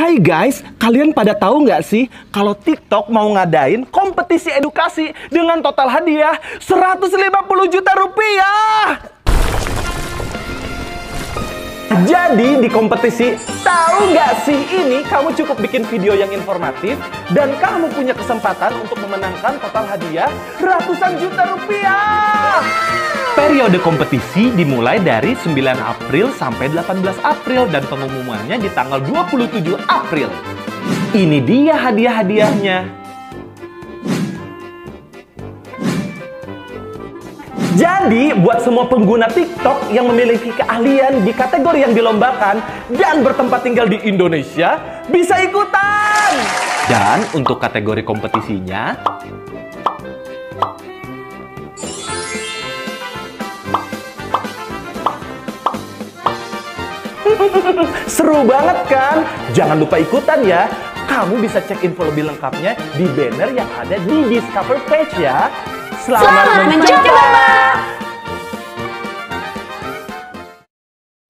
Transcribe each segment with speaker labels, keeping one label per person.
Speaker 1: Hai guys, kalian pada tahu nggak sih kalau TikTok mau ngadain kompetisi edukasi dengan total hadiah 150 juta rupiah? Jadi di kompetisi, tahu nggak sih ini kamu cukup bikin video yang informatif dan kamu punya kesempatan untuk memenangkan total hadiah ratusan juta rupiah. Periode kompetisi dimulai dari 9 April sampai 18 April dan pengumumannya di tanggal 27 April. Ini dia hadiah-hadiahnya. Jadi, buat semua pengguna TikTok yang memiliki keahlian di kategori yang dilombakan dan bertempat tinggal di Indonesia, bisa ikutan! Dan untuk kategori kompetisinya, seru banget kan? Jangan lupa ikutan ya. Kamu bisa cek info lebih lengkapnya di banner yang ada di Discover page ya. Selamat mencoba!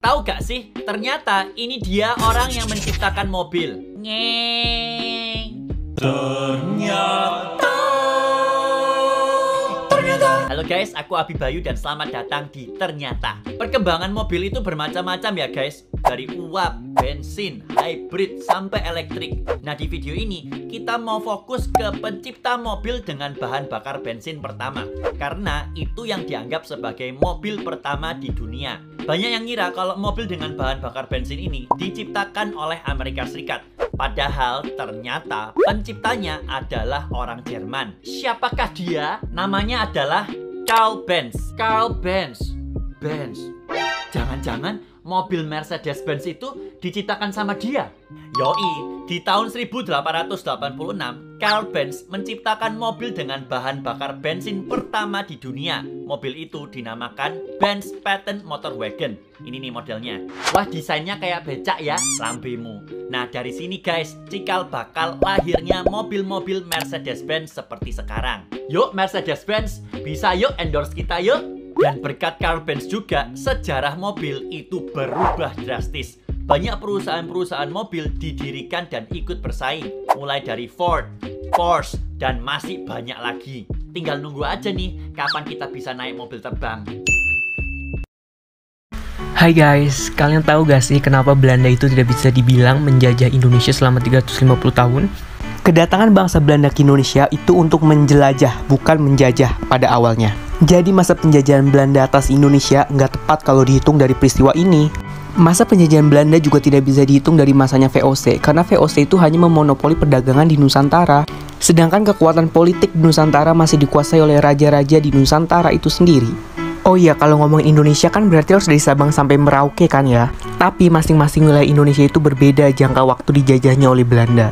Speaker 2: Tahu gak sih, ternyata ini dia orang yang menciptakan mobil. Ngeng. Ternyata. Halo guys, aku Abi Bayu dan selamat datang di Ternyata. Perkembangan mobil itu bermacam-macam ya guys. Dari uap, bensin, hybrid, sampai elektrik. Nah di video ini, kita mau fokus ke pencipta mobil dengan bahan bakar bensin pertama. Karena itu yang dianggap sebagai mobil pertama di dunia. Banyak yang ngira kalau mobil dengan bahan bakar bensin ini diciptakan oleh Amerika Serikat. Padahal ternyata penciptanya adalah orang Jerman. Siapakah dia? Namanya adalah Carl Benz. Carl Benz. Jangan-jangan mobil Mercedes-Benz itu diciptakan sama dia? Yoi, di tahun 1886, Carl Benz menciptakan mobil dengan bahan bakar bensin pertama di dunia. Mobil itu dinamakan Benz Patent Motor Wagon. Ini nih modelnya. Wah, desainnya kayak becak ya, lambemu. Nah, dari sini guys, cikal bakal lahirnya mobil-mobil Mercedes-Benz seperti sekarang. Yuk Mercedes-Benz, bisa yuk endorse kita yuk. Dan berkat Carl Benz juga, sejarah mobil itu berubah drastis. Banyak perusahaan-perusahaan mobil didirikan dan ikut bersaing. Mulai dari Ford, Porsche, dan masih banyak lagi. Tinggal nunggu aja nih, kapan kita bisa naik mobil terbang.
Speaker 3: Hai guys, kalian tahu gak sih kenapa Belanda itu tidak bisa dibilang menjajah Indonesia selama 350 tahun? Kedatangan bangsa Belanda ke Indonesia itu untuk menjelajah, bukan menjajah pada awalnya. Jadi masa penjajahan Belanda atas Indonesia nggak tepat kalau dihitung dari peristiwa ini. Masa penjajahan Belanda juga tidak bisa dihitung dari masanya VOC, karena VOC itu hanya memonopoli perdagangan di Nusantara. Sedangkan kekuatan politik di Nusantara masih dikuasai oleh raja-raja di Nusantara itu sendiri. Oh iya, kalau ngomongin Indonesia kan berarti harus dari Sabang sampai Merauke kan ya. Tapi masing-masing wilayah Indonesia itu berbeda jangka waktu dijajahnya oleh Belanda.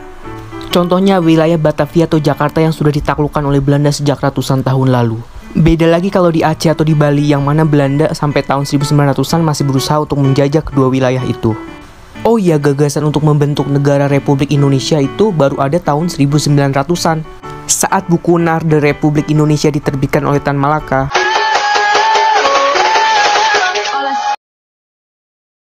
Speaker 3: Contohnya wilayah Batavia atau Jakarta yang sudah ditaklukkan oleh Belanda sejak ratusan tahun lalu. Beda lagi kalau di Aceh atau di Bali yang mana Belanda sampai tahun 1900-an masih berusaha untuk menjajah kedua wilayah itu. Oh iya, gagasan untuk membentuk negara Republik Indonesia itu baru ada tahun 1900-an. Saat buku Narda Republik Indonesia diterbitkan oleh Tan Malaka.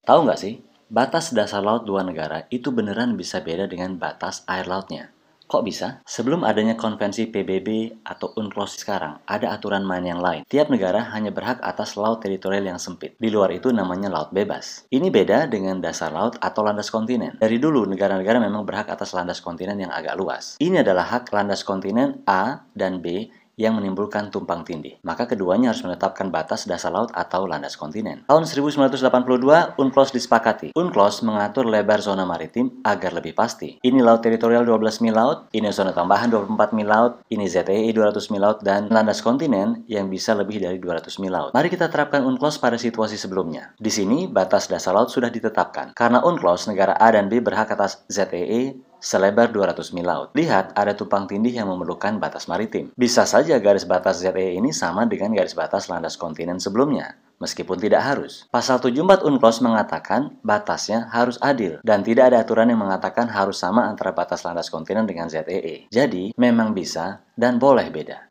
Speaker 4: Tahu nggak sih, batas dasar laut dua negara itu beneran bisa beda dengan batas air lautnya. Kok bisa? Sebelum adanya konvensi PBB atau UNCLOS sekarang, ada aturan main yang lain. Tiap negara hanya berhak atas laut teritorial yang sempit. Di luar itu namanya laut bebas. Ini beda dengan dasar laut atau landas kontinen. Dari dulu, negara-negara memang berhak atas landas kontinen yang agak luas. Ini adalah hak landas kontinen A dan B yang menimbulkan tumpang tindih. Maka keduanya harus menetapkan batas dasar laut atau landas kontinen. Tahun 1982, UNCLOS disepakati. UNCLOS mengatur lebar zona maritim agar lebih pasti. Ini laut teritorial 12 mil laut, ini zona tambahan 24 mil laut, ini ZEE 200 mil laut, dan landas kontinen yang bisa lebih dari 200 mil laut. Mari kita terapkan UNCLOS pada situasi sebelumnya. Di sini, batas dasar laut sudah ditetapkan. Karena UNCLOS, negara A dan B berhak atas ZEE selebar 200 mil laut. Lihat, ada tumpang tindih yang memerlukan batas maritim. Bisa saja garis batas ZEE ini sama dengan garis batas landas kontinen sebelumnya, meskipun tidak harus. Pasal 74 UNCLOS mengatakan batasnya harus adil, dan tidak ada aturan yang mengatakan harus sama antara batas landas kontinen dengan ZEE. Jadi, memang bisa dan boleh beda.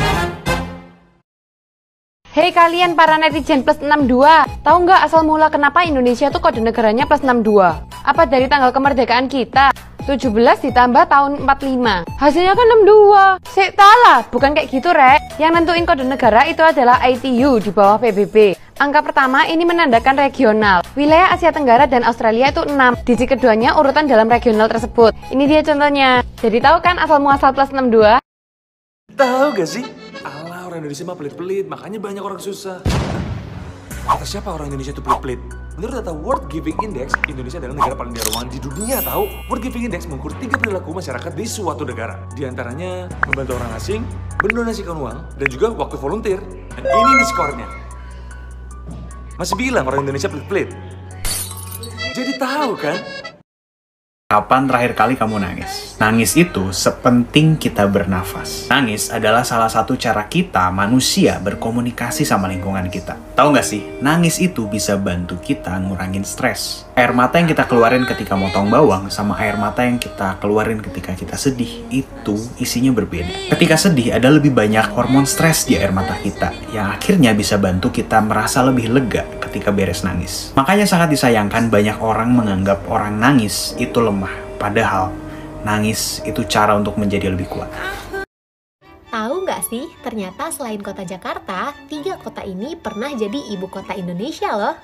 Speaker 5: Hei kalian para netizen plus 62, tahu nggak asal mula kenapa Indonesia tuh kode negaranya plus 62? Apa dari tanggal kemerdekaan kita? 17 ditambah tahun 45. Hasilnya kan 62. Sik salah, bukan kayak gitu, Rek. Yang nentuin kode negara itu adalah ITU di bawah PBB. Angka pertama ini menandakan regional. Wilayah Asia Tenggara dan Australia itu 6. Digit keduanya urutan dalam regional tersebut. Ini dia contohnya. Jadi tahu kan asal muasal plus 62?
Speaker 6: Tahu gak sih? Alah, orang Indonesia mah pelit-pelit, makanya banyak orang susah. Kata siapa orang Indonesia itu pelit-pelit? Menurut data World Giving Index, Indonesia adalah negara paling dermawan di dunia, tahu? World Giving Index mengukur 3 perilaku masyarakat di suatu negara. Di antaranya membantu orang asing, mendonasikan uang, dan juga waktu volunteer. Dan ini nih skornya. Masih bilang orang Indonesia pelit-pelit. Jadi tahu kan?
Speaker 7: Kapan terakhir kali kamu nangis? Nangis itu sepenting kita bernafas. Nangis adalah salah satu cara kita, manusia, berkomunikasi sama lingkungan kita. Tahu nggak sih? Nangis itu bisa bantu kita ngurangin stres. Air mata yang kita keluarin ketika motong bawang sama air mata yang kita keluarin ketika kita sedih, itu isinya berbeda. Ketika sedih, ada lebih banyak hormon stres di air mata kita, yang akhirnya bisa bantu kita merasa lebih lega ketika beres nangis. Makanya sangat disayangkan banyak orang menganggap orang nangis itu lemah. Padahal, nangis itu cara untuk menjadi lebih kuat.
Speaker 8: Tahu nggak sih, ternyata selain kota Jakarta, 3 kota ini pernah jadi ibu kota Indonesia loh.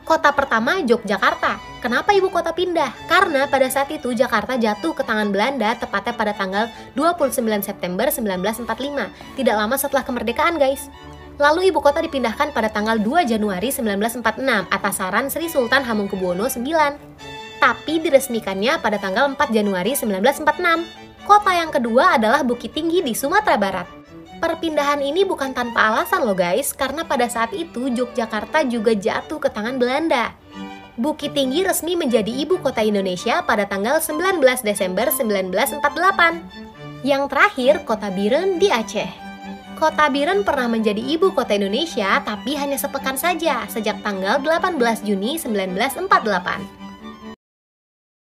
Speaker 8: Kota pertama, Yogyakarta. Kenapa ibu kota pindah? Karena pada saat itu Jakarta jatuh ke tangan Belanda tepatnya pada tanggal 29 September 1945. Tidak lama setelah kemerdekaan, guys. Lalu ibu kota dipindahkan pada tanggal 2 Januari 1946 atas saran Sri Sultan Hamengkubuwono IX. Tapi diresmikannya pada tanggal 4 Januari 1946. Kota yang kedua adalah Bukit Tinggi di Sumatera Barat. Perpindahan ini bukan tanpa alasan loh guys, karena pada saat itu Yogyakarta juga jatuh ke tangan Belanda. Bukit Tinggi resmi menjadi ibu kota Indonesia pada tanggal 19 Desember 1948. Yang terakhir, Kota Biren di Aceh. Kota Biren pernah menjadi ibu kota Indonesia, tapi hanya sepekan saja, sejak tanggal 18 Juni 1948.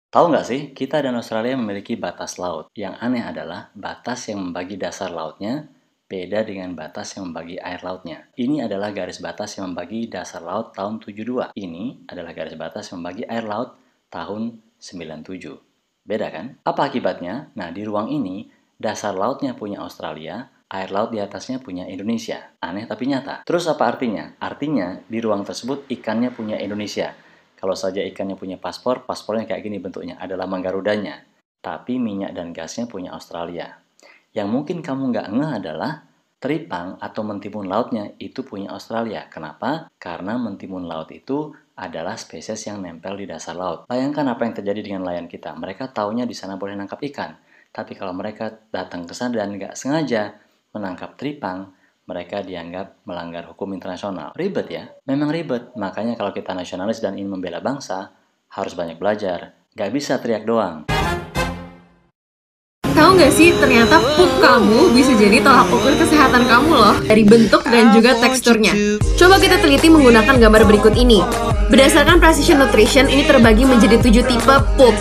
Speaker 4: Tahu nggak sih, kita dan Australia memiliki batas laut. Yang aneh adalah batas yang membagi dasar lautnya beda dengan batas yang membagi air lautnya. Ini adalah garis batas yang membagi dasar laut tahun 72. Ini adalah garis batas yang membagi air laut tahun 97. Beda kan? Apa akibatnya? Nah, di ruang ini, dasar lautnya punya Australia, air laut di atasnya punya Indonesia. Aneh tapi nyata. Terus apa artinya? Artinya, di ruang tersebut ikannya punya Indonesia. Kalau saja ikannya punya paspor, paspornya kayak gini bentuknya, adalah Manggarudanya. Tapi minyak dan gasnya punya Australia. Yang mungkin kamu nggak ngeh adalah teripang atau mentimun lautnya itu punya Australia. Kenapa? Karena mentimun laut itu adalah spesies yang nempel di dasar laut. Bayangkan apa yang terjadi dengan nelayan kita. Mereka taunya di sana boleh nangkap ikan. Tapi kalau mereka datang ke sana dan nggak sengaja menangkap teripang, mereka dianggap melanggar hukum internasional. Ribet ya? Memang ribet. Makanya kalau kita nasionalis dan ingin membela bangsa, harus banyak belajar. Gak bisa teriak doang.
Speaker 9: Tahu nggak sih, ternyata pup kamu bisa jadi tolak ukur kesehatan kamu loh. Dari bentuk dan juga teksturnya. Coba kita teliti menggunakan gambar berikut ini. Berdasarkan Precision Nutrition, ini terbagi menjadi 7 tipe pup.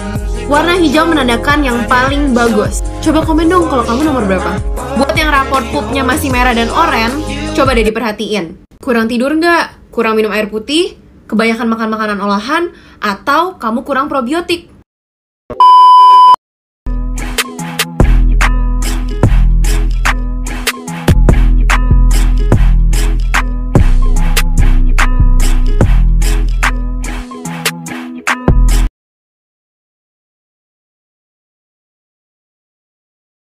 Speaker 9: Warna hijau menandakan yang paling bagus. Coba komen dong kalau kamu nomor berapa. Buat yang raport pupnya masih merah dan oranye, coba deh diperhatiin. Kurang tidur nggak? Kurang minum air putih? Kebanyakan makan makanan olahan? Atau kamu kurang probiotik?